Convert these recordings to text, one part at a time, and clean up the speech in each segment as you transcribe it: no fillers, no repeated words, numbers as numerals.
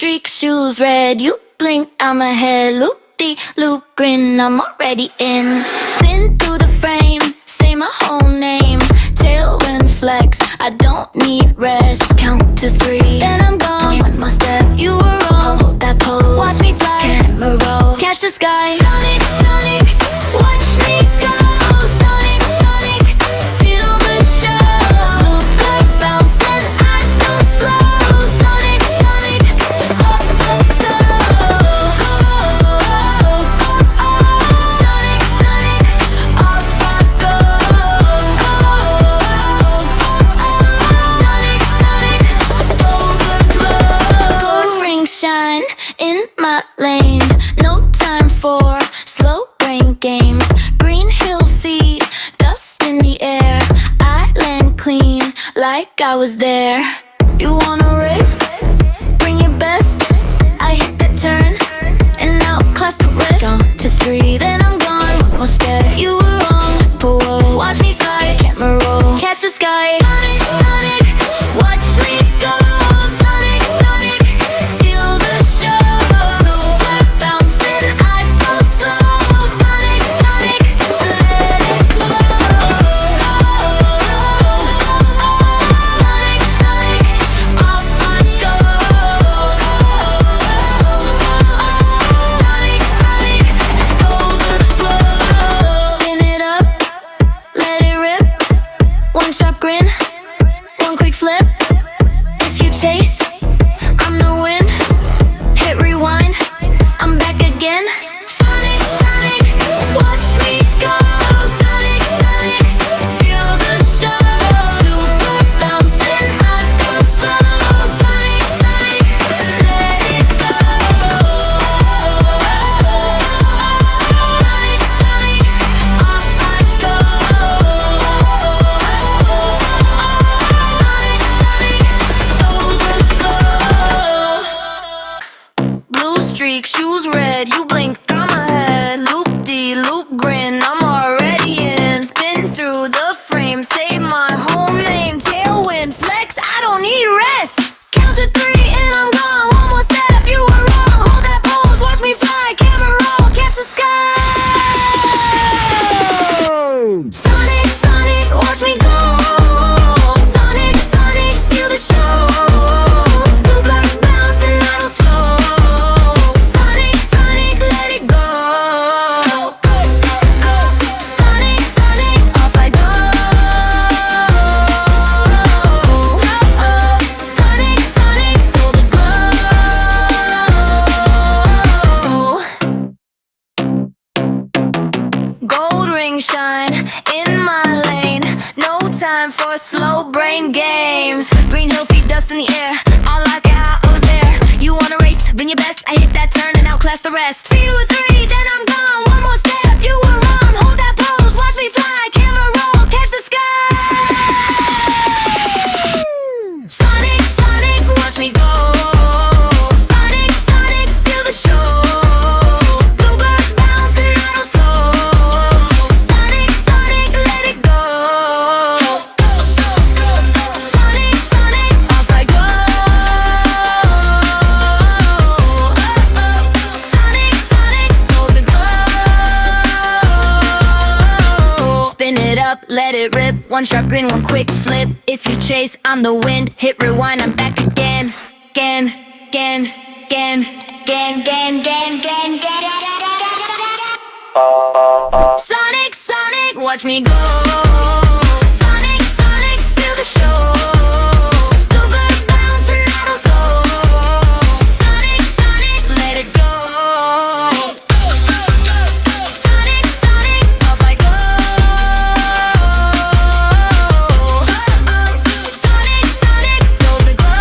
streak, shoes red. You blink, I'm ahead. Loop-de-loop grin, I'm already in. Spin through the frame, say my whole name. Tailwind flex, I don't need rest. Count to 3, then I'm gone. One more step, you were wrong. Hold that pose, watch me fly. Camera roll, catch the sky. Sonic, Sonic, watch me go. Sonic, Sonic, steal the show. Look like bouncing, I don't slow. Sonic, Sonic, up, up, go. Sonic, Sonic, off I go. Sonic, Sonic, stole the glow. Gold ring shine in my lane. No time for slow brain games. Green hill feet, dust in the air. I land clean like I was there. You wanna race? Bring your best. I hit that turn and now class the rest. Count to 3, then I'm gone. One more step, you were wrong. Parole, watch me fly. Camera roll, catch the sky. Sonic, Sonic, watch me go. Sonic, Sonic, steal the show. We're bouncing, I don't slow. Sonic, Sonic, let it go. Sonic, Sonic, off I go. Sonic, Sonic, stole the glow. Spin it up, let it rip. One sharp grin, one quick flip. If you chase, I'm the wind. Hit rewind, I'm back again. Sonic, Sonic, watch me go. Sonic, Sonic, steal the show. We're bouncing, I don't slow. Sonic, Sonic, let it go. Sonic, Sonic, off I go. Sonic, Sonic, stole the glow. Blue streak, shoes red, you blink, I'm ahead. Loop-de-loop grin, I'm already in. Spin through the frame, say my whole name. Tailwind flex, I don't need rest. Count to 3 and I'm gone. One more step, you were wrong. Hold that pose, watch me fly. Camera roll, catch the sky. Sonic, Sonic, watch me go. Sonic, Sonic, steal the show. Blue black bounce and I don't slow. Sonic, Sonic, let it go. Sonic, Sonic, off I go. Sonic, Sonic, stole the glow. Gold ring shine in my lane. No time for slow brain games. Green hill feet, dust in the air. I like it how I was there. You wanna race? Bring your best. I hit that turn and outclass the rest. 2, 3, then I'm gone. One more step, you were wrong. Hold that pose, watch me fly. Camera roll, catch the sky. Sonic, Sonic, watch me go. Sonic, Sonic, steal the show. Bluebird bounce and I don't slow. Sonic, Sonic, let it go. Sonic, Sonic, off I go. Sonic, Sonic, stole the glow. Spin it up, let it rip. One sharp grin, one quick flip. If you chase, I'm the wind. Hit rewind, I'm back again. Again, again, again, again, again, again, again, again. Sonic, Sonic, watch me go. Sonic, Sonic, steal the show. Bluebird bounce and I don't slow. Sonic, Sonic, let it go. Sonic, Sonic, off I go. Sonic, Sonic, stole the glow.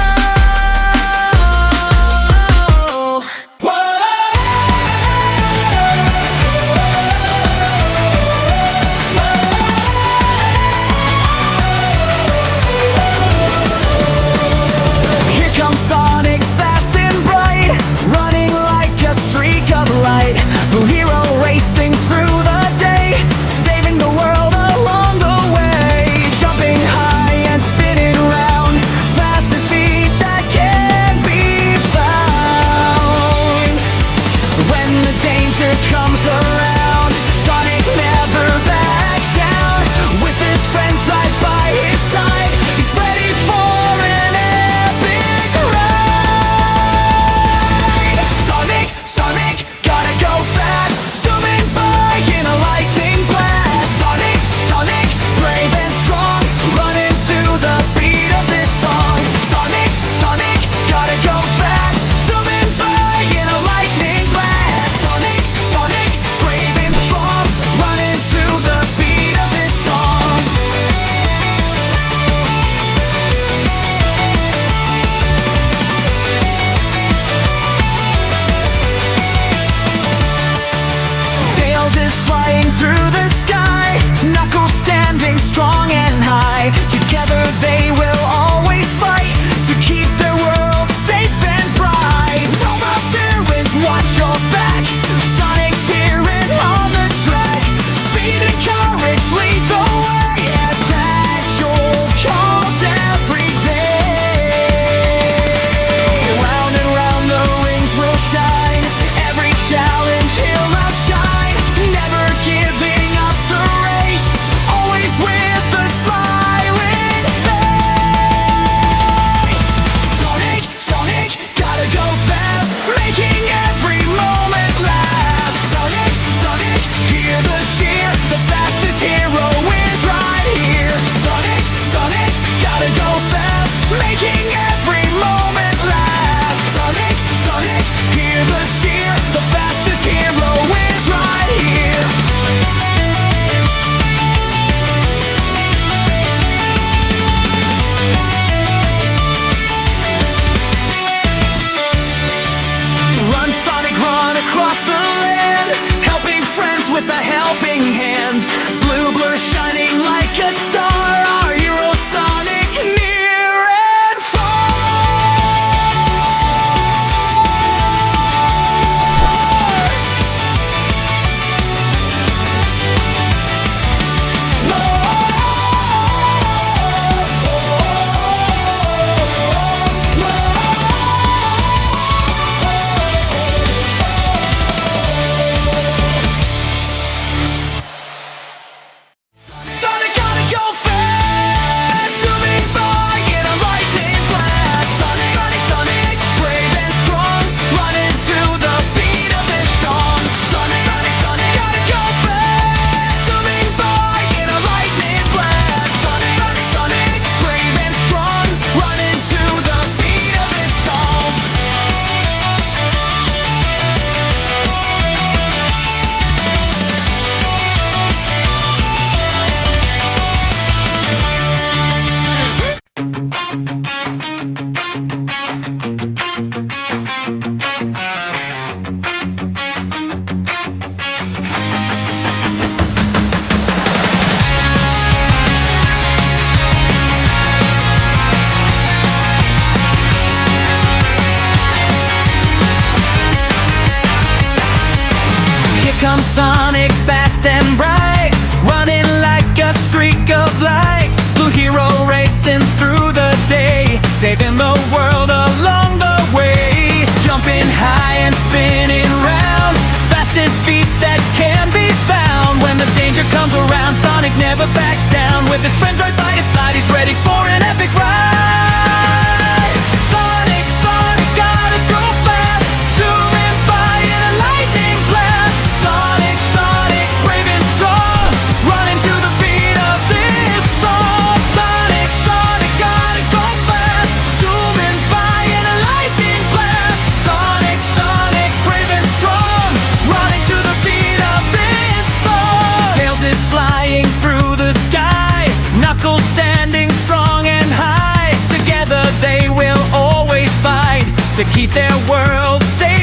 I'm Sonic, fast and bright, running like a streak of light. Blue hero racing through the day, saving the world along the way. Jumping high and spinning round, fastest feet that can be found. When the danger comes around, Sonic never backs down. With his friends right by his side, he's ready for an epic ride. Sonic, Sonic, gotta go fast, zooming by in a lightning blast. Sonic, Sonic, brave and strong, running to the beat of this song. Sonic, Sonic, gotta go fast, zooming by in a lightning blast. Sonic, Sonic, brave and strong, running to the beat of this song. Tails is flying through the sky, Knuckles standing strong and high. Together they will always fight to keep their world safe